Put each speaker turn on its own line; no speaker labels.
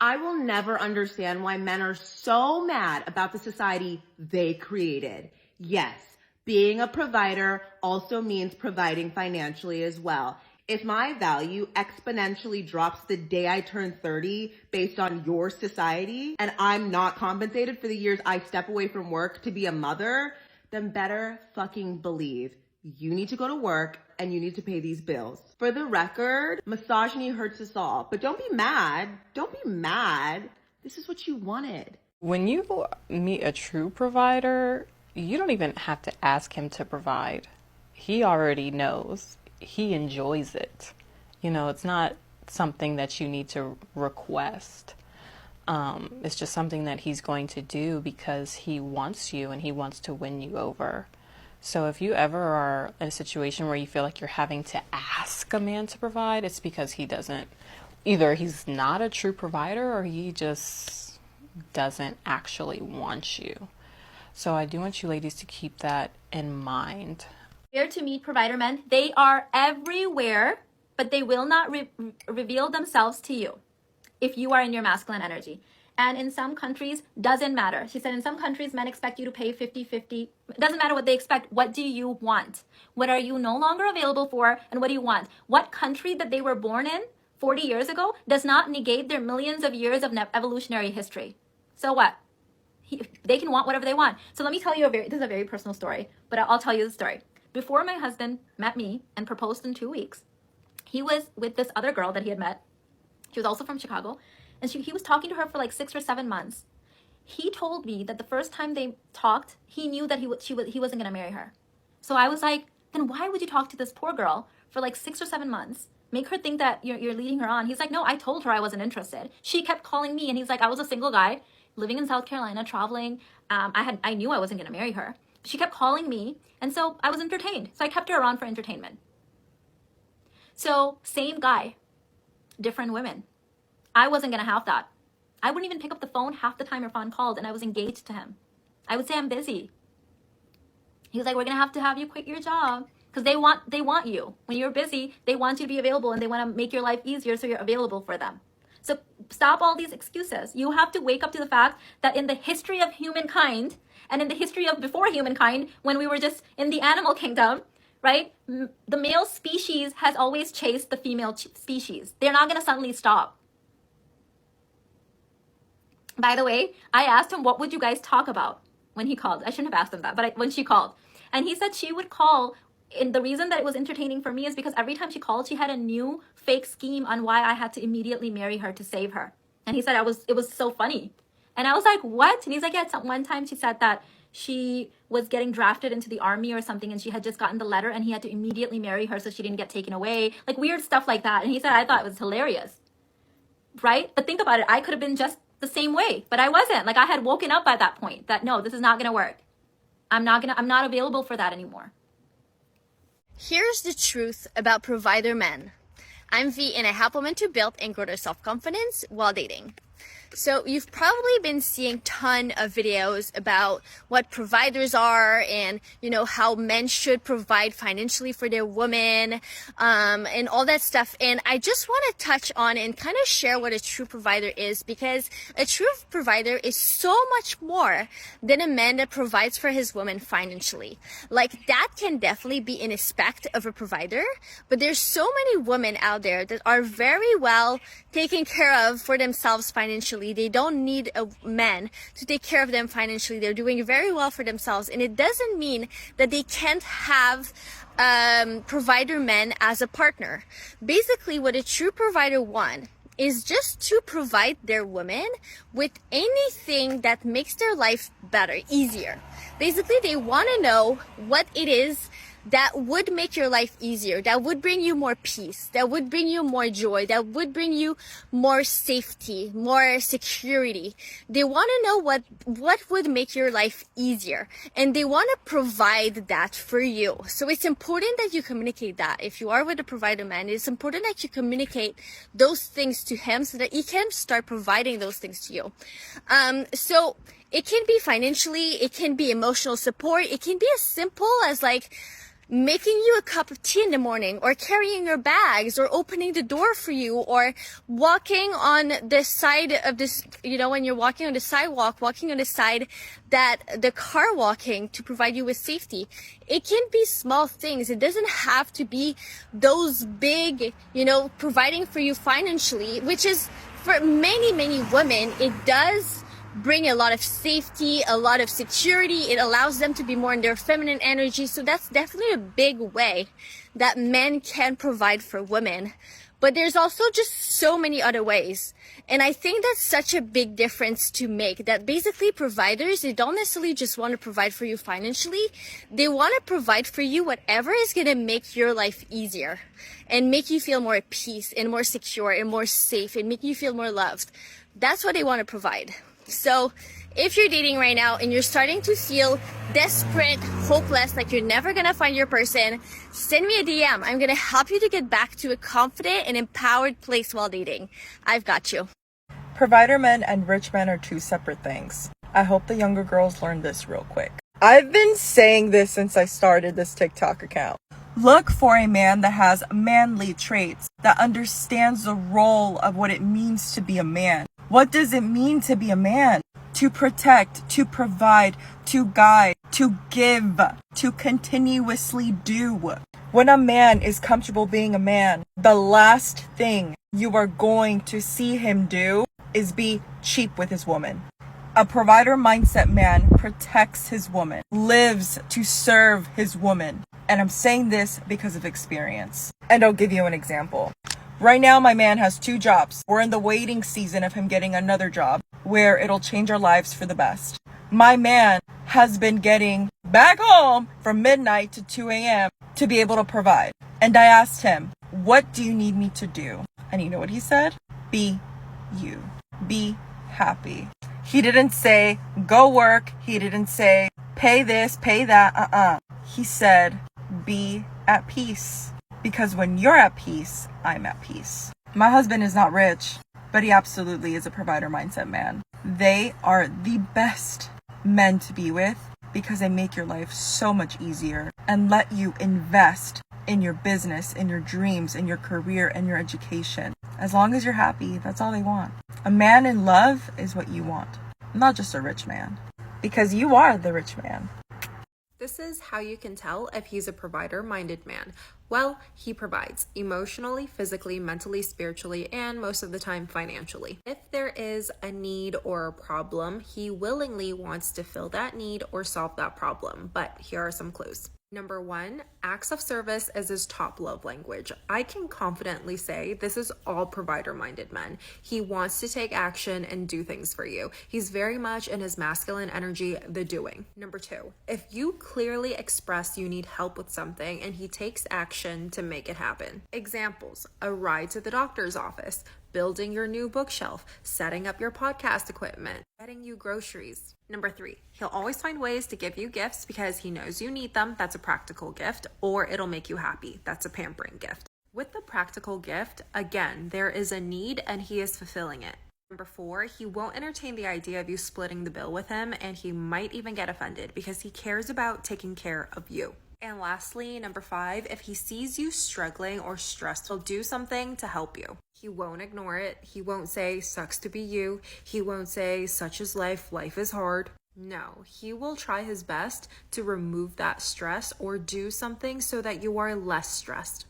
I will never understand why men are so mad about the society they created. Yes, being a provider also means providing financially as well. If my value exponentially drops the day I turn 30 based on your society, and I'm not compensated for the years I step away from work to be a mother, then better fucking believe you need to go to work and you need to pay these bills. For the record, misogyny hurts us all, but don't be mad. Don't be mad. This is what you wanted.
When you meet a true provider, you don't even have to ask him to provide. He already knows. He enjoys it. You know, it's not something that you need to request. It's just something that he's going to do because he wants you and he wants to win you over. So if you ever are in a situation where you feel like you're having to ask a man to provide, it's because he doesn't, either he's not a true provider or he just doesn't actually want you. So I do want you ladies to keep that in mind.
Where to meet provider men? They are everywhere, but they will not reveal themselves to you if you are in your masculine energy. And in some countries, doesn't matter. She said in some countries, men expect you to pay 50-50. It doesn't matter what they expect. What do you want? What are you no longer available for? And what do you want? What country that they were born in 40 years ago does not negate their millions of years of evolutionary history. So what? They can want whatever they want. So let me tell you this is a very personal story, but I'll tell you the story. Before my husband met me and proposed in 2 weeks, he was with this other girl that he had met. She was also from Chicago. And he was talking to her for like 6 or 7 months. He told me that the first time they talked, he knew that he wasn't going to marry her. So I was like, then why would you talk to this poor girl for like 6 or 7 months? Make her think that you're leading her on. He's like, no, I told her I wasn't interested. She kept calling me, and he's like, I was a single guy living in South Carolina, traveling. I knew I wasn't going to marry her. She kept calling me, and so I was entertained. So I kept her around for entertainment. So same guy, different women. I wasn't going to have that. I wouldn't even pick up the phone half the time Irfan called, and I was engaged to him. I would say I'm busy. He was like, we're going to have you quit your job. Because they want you. When you're busy, they want you to be available, and they want to make your life easier so you're available for them. So stop all these excuses. You have to wake up to the fact that in the history of humankind, and in the history of before humankind, when we were just in the animal kingdom, right? The male species has always chased the female species. They're not going to suddenly stop. By the way, I asked him, what would you guys talk about when he called? I shouldn't have asked him that, but when she called. And he said she would call, and the reason that it was entertaining for me is because every time she called, she had a new fake scheme on why I had to immediately marry her to save her. And he said it was so funny. And I was like, what? And he's like, yeah, one time she said that she was getting drafted into the army or something, and she had just gotten the letter, and he had to immediately marry her so she didn't get taken away. Like weird stuff like that. And he said, I thought it was hilarious. Right? But think about it. I could have been just the same way, but I wasn't. Like I had woken up at that point that no, this is not going to work. I'm not available for that anymore.
Here's the truth about provider men. I'm V, and I help women to build and grow their self-confidence while dating. So you've probably been seeing a ton of videos about what providers are and, you know, how men should provide financially for their women, and all that stuff. And I just want to touch on and kind of share what a true provider is, because a true provider is so much more than a man that provides for his woman financially. Like that can definitely be an aspect of a provider, but there's so many women out there that are very well taken care of for themselves financially. They don't need a man to take care of them financially. They're doing very well for themselves. And it doesn't mean that they can't have provider men as a partner. Basically, what a true provider wants is just to provide their women with anything that makes their life better, easier. Basically, they want to know what it is that would make your life easier, that would bring you more peace, that would bring you more joy, that would bring you more safety, more security. They want to know what would make your life easier, and they want to provide that for you. So it's important that you communicate that. If you are with a provider man, it's important that you communicate those things to him so that he can start providing those things to you. So it can be financially, it can be emotional support, it can be as simple as like making you a cup of tea in the morning, or carrying your bags, or opening the door for you, or walking on the side of this, when you're walking on the sidewalk, walking on the side that the car walking to provide you with safety. It can be small things. It doesn't have to be those big, providing for you financially, which is for many, many women, it does bring a lot of safety, a lot of security. It allows them to be more in their feminine energy. So that's definitely a big way that men can provide for women. But there's also just so many other ways. And I think that's such a big difference to make, that basically providers, they don't necessarily just want to provide for you financially. They want to provide for you whatever is going to make your life easier and make you feel more at peace and more secure and more safe and make you feel more loved. That's what they want to provide. So if you're dating right now and you're starting to feel desperate, hopeless, like you're never going to find your person, send me a DM. I'm going to help you to get back to a confident and empowered place while dating. I've got you.
Provider men and rich men are two separate things. I hope the younger girls learn this real quick. I've been saying this since I started this TikTok account. Look for a man that has manly traits, that understands the role of what it means to be a man. What does it mean to be a man? To protect, to provide, to guide, to give, to continuously do. When a man is comfortable being a man, the last thing you are going to see him do is be cheap with his woman. A provider mindset man protects his woman, lives to serve his woman. And I'm saying this because of experience. And I'll give you an example. Right now, my man has 2 jobs. We're in the waiting season of him getting another job where it'll change our lives for the best. My man has been getting back home from midnight to 2 a.m. to be able to provide. And I asked him, what do you need me to do? And you know what he said? Be you. Be happy. He didn't say, go work. He didn't say, pay this, pay that. He said, be at peace. Because when you're at peace, I'm at peace. My husband is not rich, but he absolutely is a provider mindset man. They are the best men to be with because they make your life so much easier and let you invest in your business, in your dreams, in your career, and your education. As long as you're happy, that's all they want. A man in love is what you want, not just a rich man, because you are the rich man.
This is how you can tell if he's a provider-minded man. Well, he provides emotionally, physically, mentally, spiritually, and most of the time financially. If there is a need or a problem, he willingly wants to fill that need or solve that problem. But here are some clues. Number 1, acts of service is his top love language. I can confidently say this is all provider-minded men. He wants to take action and do things for you. He's very much in his masculine energy, the doing. Number 2, if you clearly express you need help with something and he takes action to make it happen. Examples: a ride to the doctor's office, building your new bookshelf, setting up your podcast equipment, getting you groceries. Number 3, he'll always find ways to give you gifts because he knows you need them. That's a practical gift. Or it'll make you happy. That's a pampering gift. With the practical gift, again, there is a need and he is fulfilling it. Number 4, he won't entertain the idea of you splitting the bill with him, and he might even get offended because he cares about taking care of you. And lastly, number 5, if he sees you struggling or stressed, he'll do something to help you. He won't ignore it. He won't say, sucks to be you. He won't say, such is life, life is hard. No, he will try his best to remove that stress or do something so that you are less stressed.